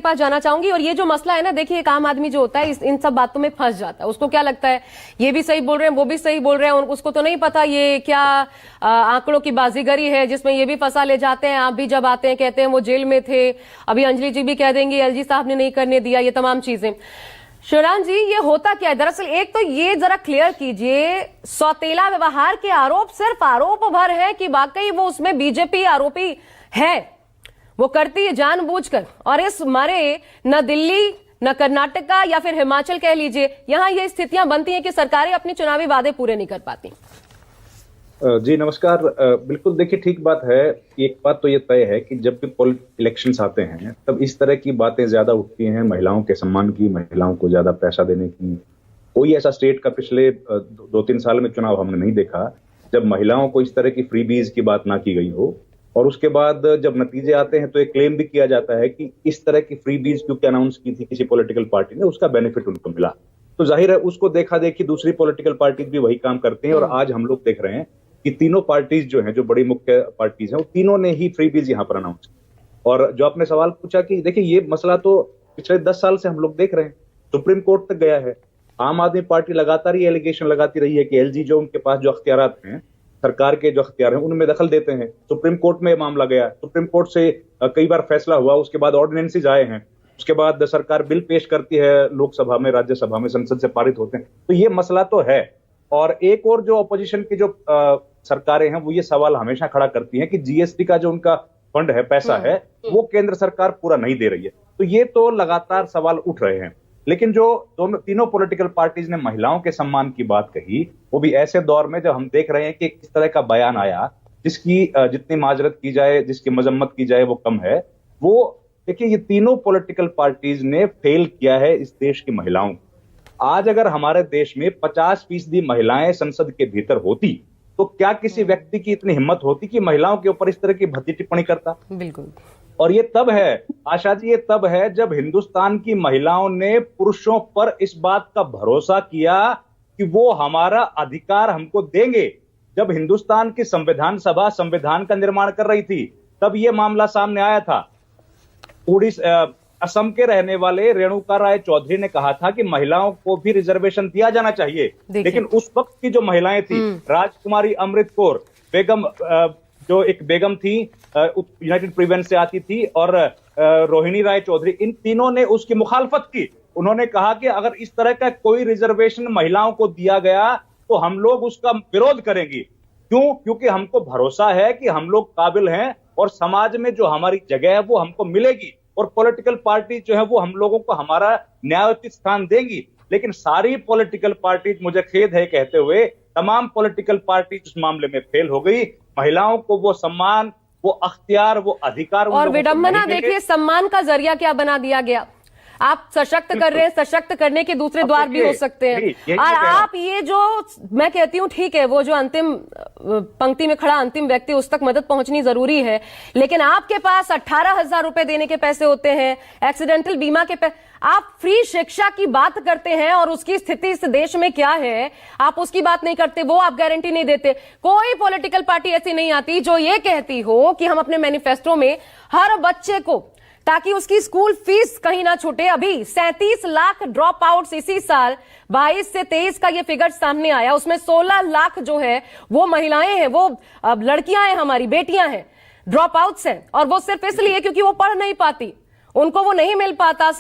पास जाना चाहूंगी। और ये जो मसला है ना, देखिए एक आम आदमी जो होता है इन सब बातों में फंस जाता है। उसको क्या लगता है ये भी सही बोल रहे हैं, वो भी सही बोल रहे हैं, उसको तो नहीं पता ये क्या आंकड़ों की बाजीगरी है जिसमें ये भी फंसा ले जाते हैं। आप भी जब आते हैं कहते हैं वो जेल में थे, अभी अंजलि जी भी कह देंगे एलजी साहब ने नहीं करने दिया, ये तमाम चीजें। शिवराम जी, ये होता क्या है दरअसल? एक तो ये जरा क्लियर कीजिए, सौतेला व्यवहार के आरोप सिर्फ आरोप भर है कि वाकई वो उसमें बीजेपी आरोपी है, वो करती है जानबूझकर? और इस मारे न दिल्ली न कर्नाटका या फिर हिमाचल कह लीजिए, यहां ये स्थितियां बनती हैं कि सरकारें अपने चुनावी वादे पूरे नहीं कर पाती। जी नमस्कार। बिल्कुल, देखिए ठीक बात है। एक बात तो ये तय है कि जब भी इलेक्शंस आते हैं तब इस तरह की बातें ज्यादा उठती हैं, महिलाओं के सम्मान की, महिलाओं को ज्यादा पैसा देने की। कोई ऐसा स्टेट का पिछले 2-3 साल में चुनाव हमने नहीं देखा जब महिलाओं को इस तरह की फ्रीबीज की बात ना की गई हो। और उसके बाद जब नतीजे आते हैं तो एक क्लेम भी किया जाता है कि इस तरह की फ्रीबीज क्योंकि अनाउंस की थी किसी पॉलिटिकल पार्टी ने, उसका बेनिफिट उनको मिला। तो जाहिर है उसको देखा देखी दूसरी पॉलिटिकल पार्टीज भी वही काम करते हैं। और आज हम लोग देख रहे हैं कि तीनों पार्टीज जो हैं, जो बड़ी मुख्य पार्टीज हैं, वो तीनों ने ही फ्रीबीज यहाँ पर अनाउंस की। और जो आपने सवाल पूछा कि देखिए ये मसला तो पिछले 10 साल से हम लोग देख रहे हैं, सुप्रीम कोर्ट तक गया है। आम आदमी पार्टी लगातार ये एलिगेशन लगाती रही है कि एलजी जो उनके पास जो अख्तियारात हैं, सरकार के जो अख्तियार हैं, उनमें दखल देते हैं। सुप्रीम कोर्ट में मामला गया, सुप्रीम कोर्ट से कई बार फैसला हुआ, उसके बाद ऑर्डिनेंसेज आए हैं, उसके बाद सरकार बिल पेश करती है लोकसभा में, राज्यसभा में, संसद से पारित होते हैं। तो ये मसला तो है। और एक और जो अपोजिशन की जो सरकारें हैं वो ये सवाल हमेशा खड़ा करती हैं कि जीएसटी का जो उनका फंड है, पैसा है, वो केंद्र सरकार पूरा नहीं दे रही है। तो ये तो लगातार सवाल उठ रहे हैं। लेकिन जो तीनों पॉलिटिकल पार्टीज ने महिलाओं के सम्मान की बात कही, वो भी ऐसे दौर में जब हम देख रहे हैं कि किस तरह का बयान आया जिसकी जितनी माजरत की जाए, जिसकी मजम्मत की जाए वो कम है। वो देखिए ये तीनों पॉलिटिकल पार्टीज ने फेल किया है इस देश की महिलाओं को। आज अगर हमारे देश में 50% महिलाएं संसद के भीतर होती तो क्या किसी व्यक्ति की इतनी हिम्मत होती कि महिलाओं के ऊपर इस तरह की भद्दी टिप्पणी करता? बिल्कुल। और ये तब है आशा जी, ये तब है जब हिंदुस्तान की महिलाओं ने पुरुषों पर इस बात का भरोसा किया कि वो हमारा अधिकार हमको देंगे। जब हिंदुस्तान की संविधान सभा संविधान का निर्माण कर रही थी तब ये मामला सामने आया था। असम के रहने वाले रेणुका राय चौधरी ने कहा था कि महिलाओं को भी रिजर्वेशन दिया जाना चाहिए। लेकिन उस वक्त की जो महिलाएं थी, राजकुमारी अमृत कौर बेगम, जो एक बेगम थी, यूनाइटेड प्रोविंस से आती थी, और रोहिणी राय चौधरी, इन तीनों ने उसकी मुखालफत की। उन्होंने कहा कि अगर इस तरह का कोई रिजर्वेशन महिलाओं को दिया गया तो हम लोग उसका विरोध करेंगे। क्यों? क्योंकि हमको भरोसा है कि हम लोग काबिल हैं और समाज में जो हमारी जगह है वो हमको मिलेगी, और पॉलिटिकल पार्टी जो है वो हम लोगों को हमारा न्यायोचित स्थान देंगी। लेकिन सारी पॉलिटिकल पार्टी, मुझे खेद है कहते हुए, तमाम पॉलिटिकल पार्टी इस मामले में फेल हो गई। महिलाओं को वो सम्मान, वो अख्तियार, वो अधिकार, और विडंबना देखिए, सम्मान का जरिया क्या बना दिया गया। आप सशक्त कर रहे हैं, सशक्त करने के दूसरे द्वार भी हो सकते हैं। और आप ये जो मैं कहती हूँ, ठीक है, वो जो अंतिम पंक्ति में खड़ा अंतिम व्यक्ति, उस तक मदद पहुंचनी जरूरी है। लेकिन आपके पास 18,000 रुपए देने के पैसे होते हैं, एक्सीडेंटल बीमा के आप फ्री शिक्षा की बात करते हैं, और उसकी स्थिति इस देश में क्या है आप उसकी बात नहीं करते, वो आप गारंटी नहीं देते। कोई पॉलिटिकल पार्टी ऐसी नहीं आती जो ये कहती हो कि हम अपने मैनिफेस्टो में हर बच्चे को, ताकि उसकी स्कूल फीस कहीं ना छूटे। अभी 37 लाख ड्रॉप आउट्स इसी साल 22 से 23 का ये फिगर सामने आया, उसमें 16 लाख जो है वो महिलाएं हैं, वो लड़कियां हैं, हमारी बेटियां हैं, ड्रॉप आउट्स हैं। और वो सिर्फ इसलिए क्योंकि वो पढ़ नहीं पाती, उनको वो नहीं मिल पाता